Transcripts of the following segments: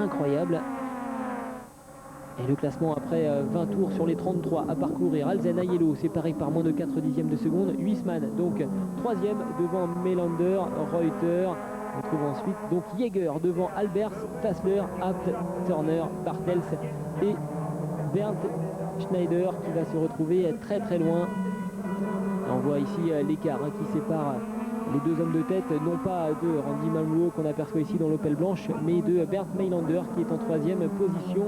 incroyable. Et le classement après 20 tours sur les 33 à parcourir. Alzen Aiello séparé par moins de 4 dixièmes de seconde. Huisman donc 3e devant Melander, Reuter. On trouve ensuite donc Jäger devant Albers, Fassler, Abt, Turner, Bartels et Bernd Schneider qui va se retrouver très très loin. Et on voit ici l'écart qui sépare les deux hommes de tête, non pas de Randy Mamour qu'on aperçoit ici dans l'Opel blanche, mais de Bernd Mailander qui est en 3e position.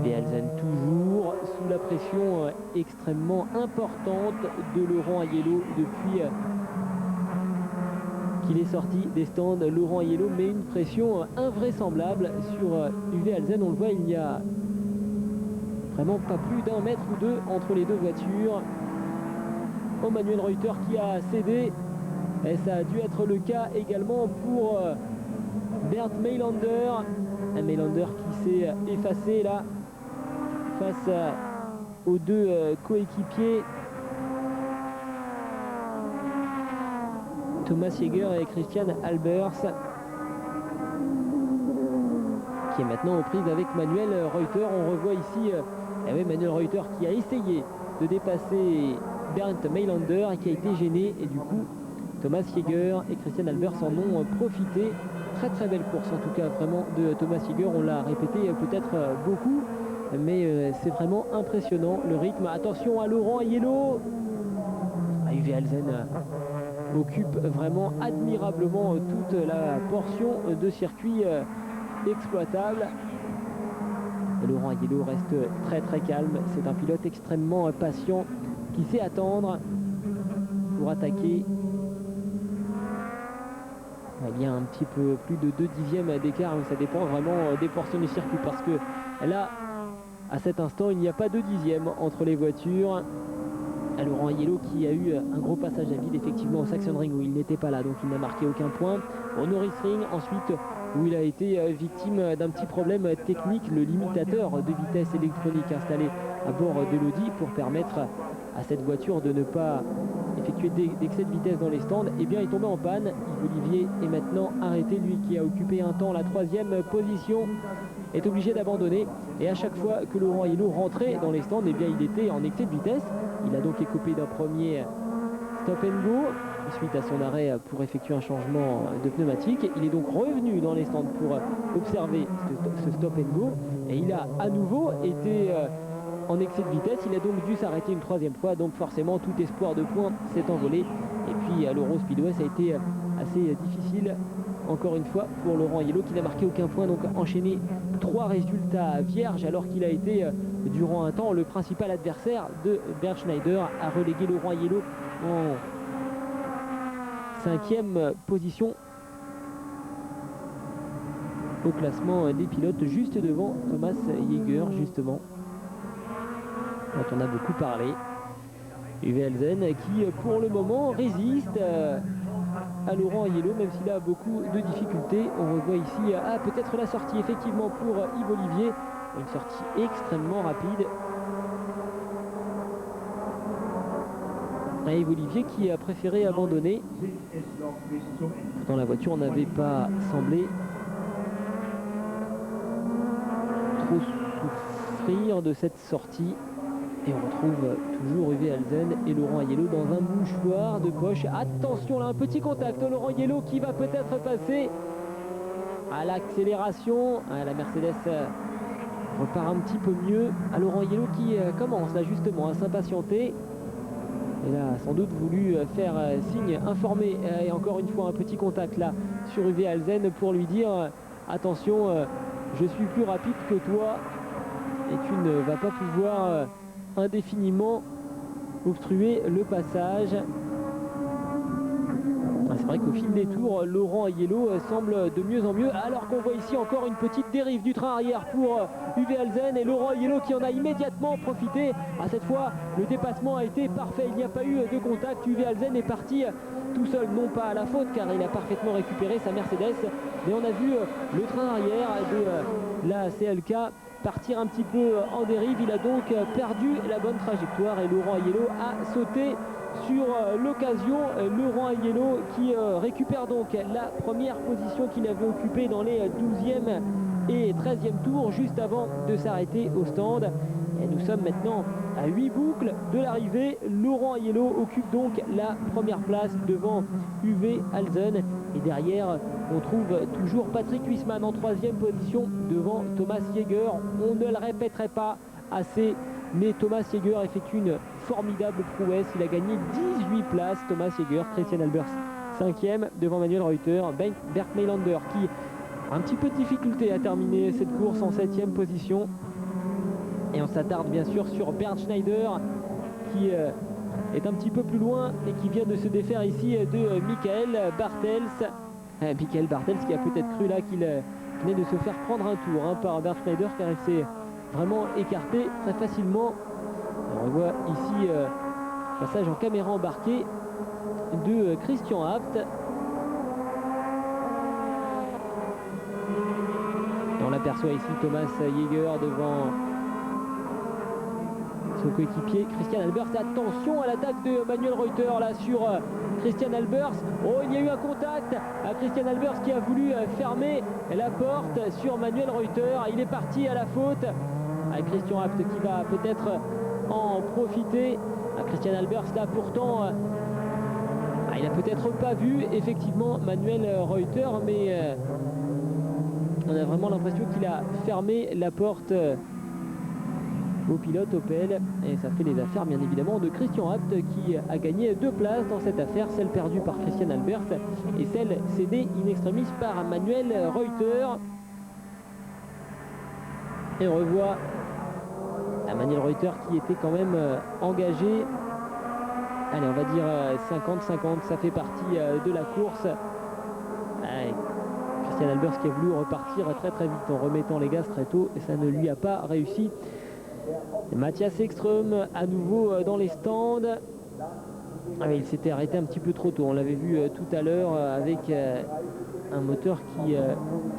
Uwe Alzen toujours sous la pression extrêmement importante de Laurent Aiello depuis qu'il est sorti des stands. Laurent Aiello met une pression invraisemblable sur Uwe Alzen. On le voit, il n'y a vraiment pas plus d'1 mètre ou deux entre les deux voitures. Manuel Reuter qui a cédé, et ça a dû être le cas également pour Bernd Mailander. Un Mailander qui s'est effacé là face aux deux coéquipiers Thomas Jäger et Christian Albers, qui est maintenant aux prises avec Manuel Reuter. On revoit ici Manuel Reuter qui a essayé de dépasser Bernd Mailander et qui a été gêné, et du coup Thomas Jäger et Christian Albers en ont profité. Très très belle course en tout cas vraiment de Thomas Jäger, on l'a répété peut-être beaucoup, mais c'est vraiment impressionnant le rythme. Attention à Laurent Aiello. Uwe Alzen occupe vraiment admirablement toute la portion de circuit exploitable. Laurent Aiello reste très très calme, c'est un pilote extrêmement patient qui sait attendre pour attaquer. Il y a un petit peu plus de 2 dixièmes d'écart, mais ça dépend vraiment des portions du circuit, parce que là, à cet instant, il n'y a pas 2 dixièmes entre les voitures. Laurent Aiello qui a eu un gros passage à vide effectivement au Saxon Ring où il n'était pas là, donc il n'a marqué aucun point. Au Norris Ring ensuite, où il a été victime d'un petit problème technique, le limitateur de vitesse électronique installé à bord de l'Audi pour permettre à cette voiture de ne pas effectuer d'excès de vitesse dans les stands, et bien il est tombé en panne. Yves Olivier est maintenant arrêté, lui qui a occupé un temps la 3e position est obligé d'abandonner, et à chaque fois que Laurent Aiello rentrait dans les stands, et bien il était en excès de vitesse. Il a donc écopé d'un premier stop and go suite à son arrêt pour effectuer un changement de pneumatique. Il est donc revenu dans les stands pour observer ce stop and go, et il a à nouveau été en excès de vitesse. Il a donc dû s'arrêter une 3e fois, donc forcément tout espoir de points s'est envolé. Et puis l'Euro Speedway, ça a été assez difficile encore une fois pour Laurent Aiello qui n'a marqué aucun point, donc enchaîné 3 résultats vierges alors qu'il a été durant un temps le principal adversaire de Bernd Schneider, a relégué Laurent Aiello en 5e position au classement des pilotes, juste devant Thomas Jäger justement dont on a beaucoup parlé. Uwe Alzen qui pour le moment résiste à Laurent Aiello, même s'il a beaucoup de difficultés. On revoit ici peut-être la sortie effectivement pour Yves Olivier, une sortie extrêmement rapide. Yves Olivier qui a préféré abandonner. Pourtant la voiture n'avait pas semblé trop souffrir de cette sortie. Et on retrouve toujours Uwe Alzen et Laurent Aiello dans un mouchoir de poche. Attention là, un petit contact. Laurent Aiello qui va peut-être passer à l'accélération. La Mercedes repart un petit peu mieux. Laurent Aiello qui commence là justement à s'impatienter. Il a sans doute voulu faire signe informé. Et encore une fois un petit contact là sur Uwe Alzen pour lui dire attention, je suis plus rapide que toi et tu ne vas pas pouvoir indéfiniment obstruer le passage. C'est vrai qu'au fil des tours, Laurent Aiello semble de mieux en mieux, alors qu'on voit ici encore une petite dérive du train arrière pour Uwe Alzen, et Laurent Aiello qui en a immédiatement profité. Cette fois, le dépassement a été parfait, il n'y a pas eu de contact. Uwe Alzen est parti tout seul, non pas à la faute car il a parfaitement récupéré sa Mercedes, mais on a vu le train arrière de la CLK partir un petit peu en dérive. Il a donc perdu la bonne trajectoire et Laurent Aiello a sauté sur l'occasion. Laurent Aiello qui récupère donc la première position qu'il avait occupée dans les 12e et 13e tours juste avant de s'arrêter au stand. Et nous sommes maintenant à 8 boucles de l'arrivée. Laurent Aiello occupe donc la première place devant Uwe Halzen. Et derrière, on trouve toujours Patrick Huisman en 3e position devant Thomas Jäger. On ne le répéterait pas assez, mais Thomas Jäger effectue une formidable prouesse. Il a gagné 18 places, Thomas Jäger. Christian Albers 5e devant Manuel Reuter. Bert Mailander qui a un petit peu de difficulté à terminer cette course en 7e position. Et on s'attarde bien sûr sur Bernd Schneider qui est un petit peu plus loin et qui vient de se défaire ici de Michael Bartels. Michael Bartels qui a peut-être cru là qu'il venait de se faire prendre un tour par Bernd Schneider, car il s'est vraiment écarté très facilement. On revoit ici passage en caméra embarquée de Christian Abt. Et on aperçoit ici Thomas Jäger devant son coéquipier Christian Albers. Attention à l'attaque de Manuel Reuter là sur Christian Albers. Oh, il y a eu un contact à Christian Albers qui a voulu fermer la porte sur Manuel Reuter. Il est parti à la faute. Avec Christian Abt qui va peut-être en profiter. Christian Albers là pourtant il a peut-être pas vu effectivement Manuel Reuter, mais on a vraiment l'impression qu'il a fermé la porte au pilote Opel, et ça fait les affaires bien évidemment de Christian Abt qui a gagné 2 places dans cette affaire, celle perdue par Christian Albers et celle cédée in extremis par Manuel Reuter. Et on revoit Manuel Reuter qui était quand même engagé, allez on va dire 50-50, ça fait partie de la course. Christian Albers qui a voulu repartir très très vite en remettant les gaz très tôt et ça ne lui a pas réussi. Mathias Ekström à nouveau dans les stands. Il s'était arrêté un petit peu trop tôt, on l'avait vu tout à l'heure avec un moteur qui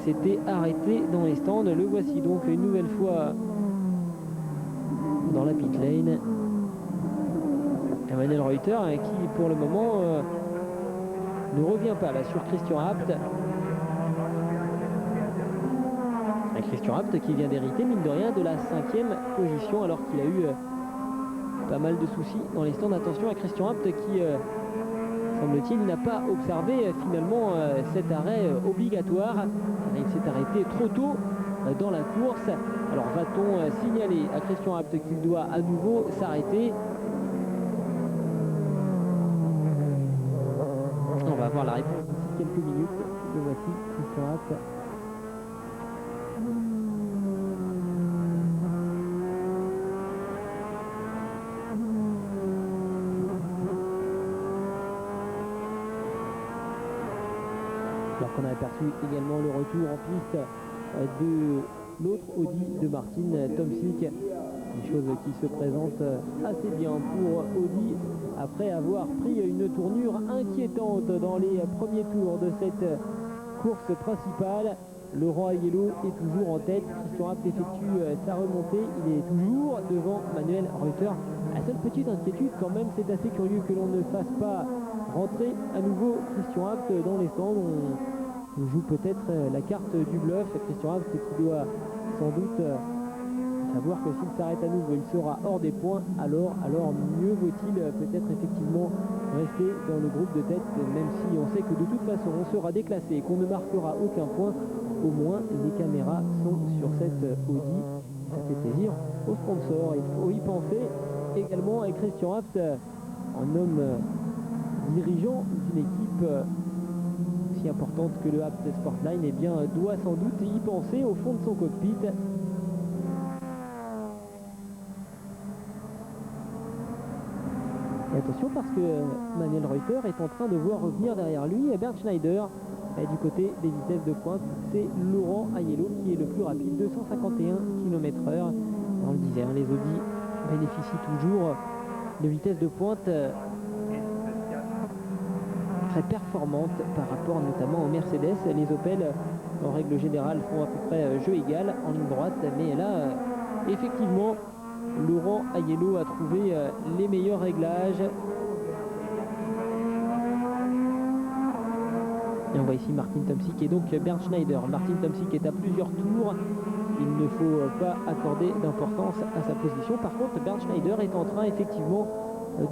s'était arrêté dans les stands. Le voici donc une nouvelle fois dans la pit lane. Manuel Reuter qui pour le moment ne revient pas là sur Christian Abt. Christian Abt qui vient d'hériter mine de rien de la 5e position alors qu'il a eu pas mal de soucis dans les stands. Attention à Christian Abt qui semble-t-il n'a pas observé finalement cet arrêt obligatoire. Il s'est arrêté trop tôt dans la course. Alors va-t-on signaler à Christian Abt qu'il doit à nouveau s'arrêter? On va avoir la réponse d'ici quelques minutes. Le voici, Christian Abt. Alors qu'on a aperçu également le retour en piste de l'autre Audi de Martin Tomczyk, une chose qui se présente assez bien pour Audi après avoir pris une tournure inquiétante dans les premiers tours de cette course principale. Laurent Aiello est toujours en tête, Christian Abt effectue sa remontée, il est toujours devant Manuel Reuter. La seule petite inquiétude quand même, c'est assez curieux que l'on ne fasse pas rentrer à nouveau Christian Abt dans les stands. On joue peut-être la carte du bluff. Christian Abt qui doit sans doute savoir que s'il s'arrête à nouveau, il sera hors des points. Alors mieux vaut-il peut-être effectivement rester dans le groupe de tête, même si on sait que de toute façon on sera déclassé et qu'on ne marquera aucun point. Au moins les caméras sont sur cette Audi. Ça fait plaisir aux sponsors. Il faut y penser également. Et Christian Abt, en homme dirigeant d'une équipe aussi importante que le Abt Sportline, eh bien, doit sans doute y penser au fond de son cockpit. Et attention parce que Manuel Reuter est en train de voir revenir derrière lui Bernd Schneider. Et du côté des vitesses de pointe, c'est Laurent Aiello qui est le plus rapide, 251 km/h. On le disait, les Audi bénéficient toujours de vitesses de pointe très performantes par rapport notamment aux Mercedes. Les Opel, en règle générale, font à peu près jeu égal en ligne droite. Mais là, effectivement, Laurent Aiello a trouvé les meilleurs réglages. Et on voit ici Martin Tomsik et donc Bernd Schneider. Martin Tomsik est à plusieurs tours. Il ne faut pas accorder d'importance à sa position. Par contre, Bernd Schneider est en train effectivement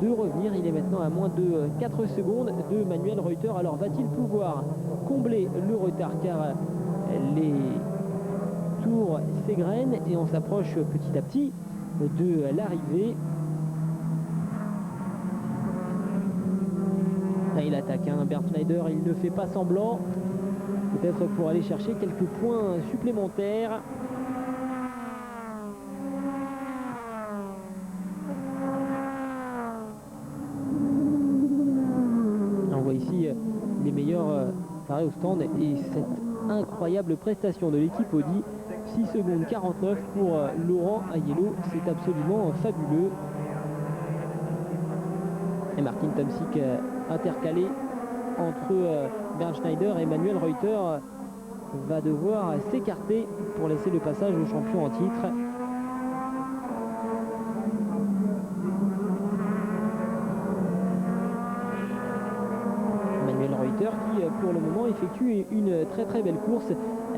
de revenir. Il est maintenant à moins de 4 secondes de Manuel Reuter. Alors va-t-il pouvoir combler le retard, car les tours s'égrènent et on s'approche petit à petit de l'arrivée. Il attaque, Bernd Schneider, il ne fait pas semblant, peut-être pour aller chercher quelques points supplémentaires. On voit ici les meilleurs parés au stand et cette incroyable prestation de l'équipe Audi, 6 secondes 49 pour Laurent Aiello, c'est absolument fabuleux. Et Martin Tomsik intercalé entre Bernd Schneider et Manuel Reuter va devoir s'écarter pour laisser le passage au champion en titre. Manuel Reuter qui pour le moment effectue une très belle course.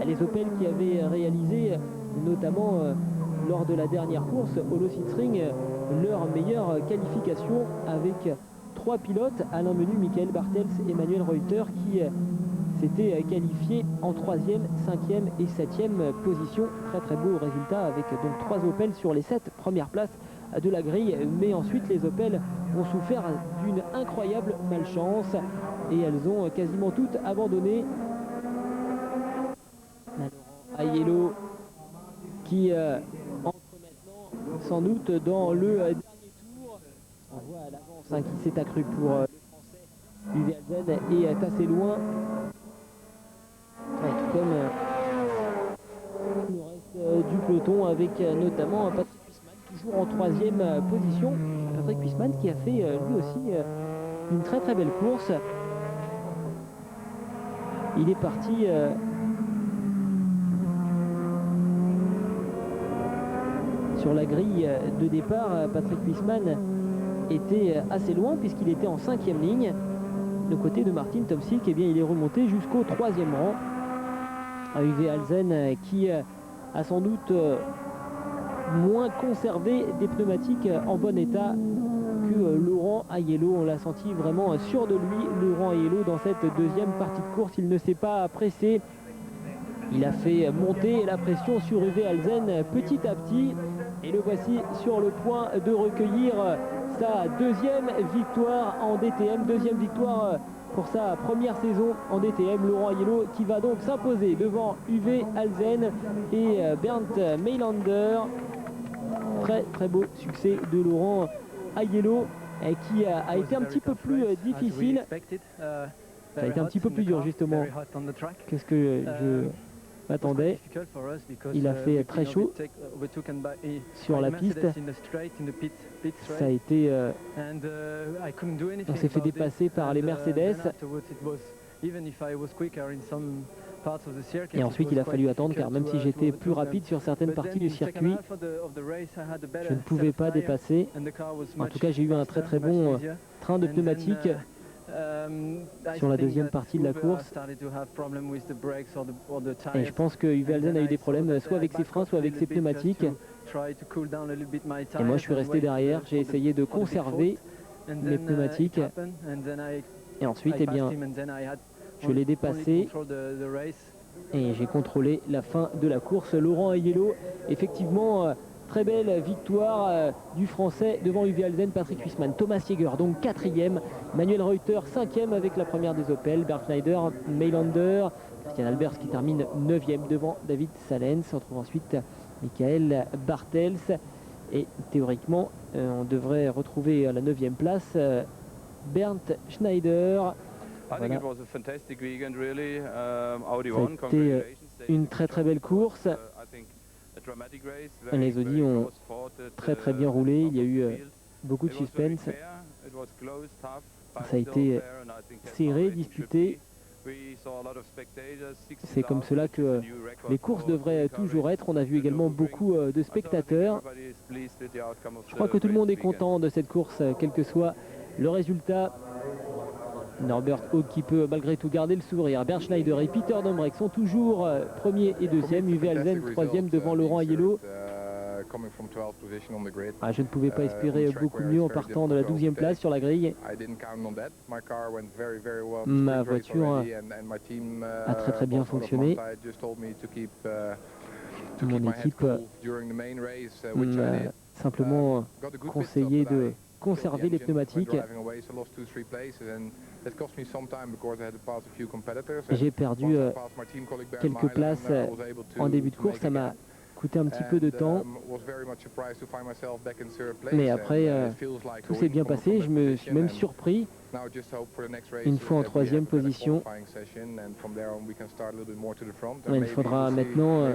Les Opel qui avaient réalisé notamment lors de la dernière course au Lausitzring leur meilleure qualification avec 3 pilotes, Alain Menu, Michael Bartels et Manuel Reuter, qui s'étaient qualifiés en 3e, 5e et 7e position. Très beau résultat avec donc 3 Opel sur les 7 premières places de la grille. Mais ensuite les Opel ont souffert d'une incroyable malchance et elles ont quasiment toutes abandonné. Aiello qui entre maintenant sans doute dans le dernier tour. On voit à l'avance qui s'est accru pour le français. Uwe Alzen est assez loin. Tout comme le reste du peloton avec notamment Patrick Huisman toujours en 3e position. Patrick Huisman qui a fait lui aussi une très belle course. Il est parti sur la grille de départ. Patrick Huisman était assez loin puisqu'il était en 5e ligne. De côté de Martin Tomsik, eh bien, il est remonté jusqu'au 3e rang. Uwe Alzen qui a sans doute moins conservé des pneumatiques en bon état que Laurent Aiello. On l'a senti vraiment sûr de lui, Laurent Aiello, dans cette deuxième partie de course. Il ne s'est pas pressé. Il a fait monter la pression sur Uwe Alzen petit à petit. Et le voici sur le point de recueillir sa deuxième victoire en DTM. Deuxième victoire pour sa première saison en DTM. Laurent Aiello qui va donc s'imposer devant Uwe Alzen et Bernd Maylander. Très beau succès de Laurent Aiello qui a été un petit peu plus difficile. Ça a été un petit peu plus dur justement que ce que je m'attendais. Il a fait très chaud sur la piste. Ça a été on s'est fait dépasser par les Mercedes. Et ensuite il a fallu attendre, car même si j'étais plus rapide sur certaines parties du circuit, je ne pouvais pas dépasser. En tout cas, j'ai eu un très bon train de pneumatique sur la deuxième partie de la course. Et je pense que Uwe Alzen a eu des problèmes soit avec ses freins, soit avec ses pneumatiques. Et moi je suis resté derrière, j'ai essayé de conserver mes pneumatiques. Et ensuite, eh bien, je l'ai dépassé et j'ai contrôlé la fin de la course. Laurent Aiello, effectivement, très belle victoire du français devant Uwe Alzen, Patrick Huisman, Thomas Jäger donc 4e, Manuel Reuter 5e avec la première des Opel, Bernd Schneider, Maylander, Christian Albers qui termine 9e devant David Salens. On trouve ensuite Michael Bartels et théoriquement on devrait retrouver à la 9e place Bernd Schneider. Voilà. C'était une très belle course. Les Audi ont très bien roulé. Il y a eu beaucoup de suspense. Ça a été serré, disputé. C'est comme cela que les courses devraient toujours être. On a vu également beaucoup de spectateurs. Je crois que tout le monde est content de cette course, quel que soit le résultat. Norbert Haug qui peut malgré tout garder le sourire. Bernd Schneider et Peter Dombrek sont toujours premier et deuxième. Uwe Alzen troisième devant Laurent Aiello. Je ne pouvais pas espérer beaucoup mieux en partant de la 12e place sur la grille. Ma voiture a très bien fonctionné. Mon équipe m'a simplement conseillé de conserver les pneumatiques. J'ai perdu quelques places en début de course, ça m'a coûté un petit peu de temps. Mais après, tout s'est bien passé, je me suis même surpris une fois en troisième position. Il faudra maintenant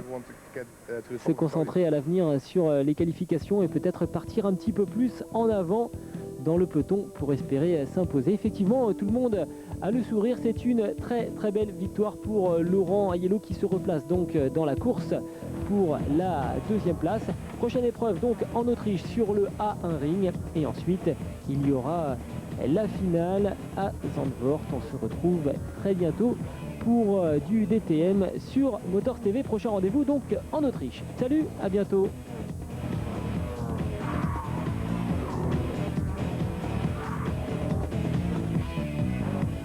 se concentrer à l'avenir sur les qualifications et peut-être partir un petit peu plus en avant dans le peloton pour espérer s'imposer. Effectivement, tout le monde a le sourire. C'est une très belle victoire pour Laurent Aiello qui se replace donc dans la course pour la 2e place. Prochaine épreuve donc en Autriche sur le A1 Ring et ensuite il y aura la finale à Zandvoort. On se retrouve très bientôt pour du DTM sur Motors TV. Prochain rendez-vous donc en Autriche. Salut, à bientôt.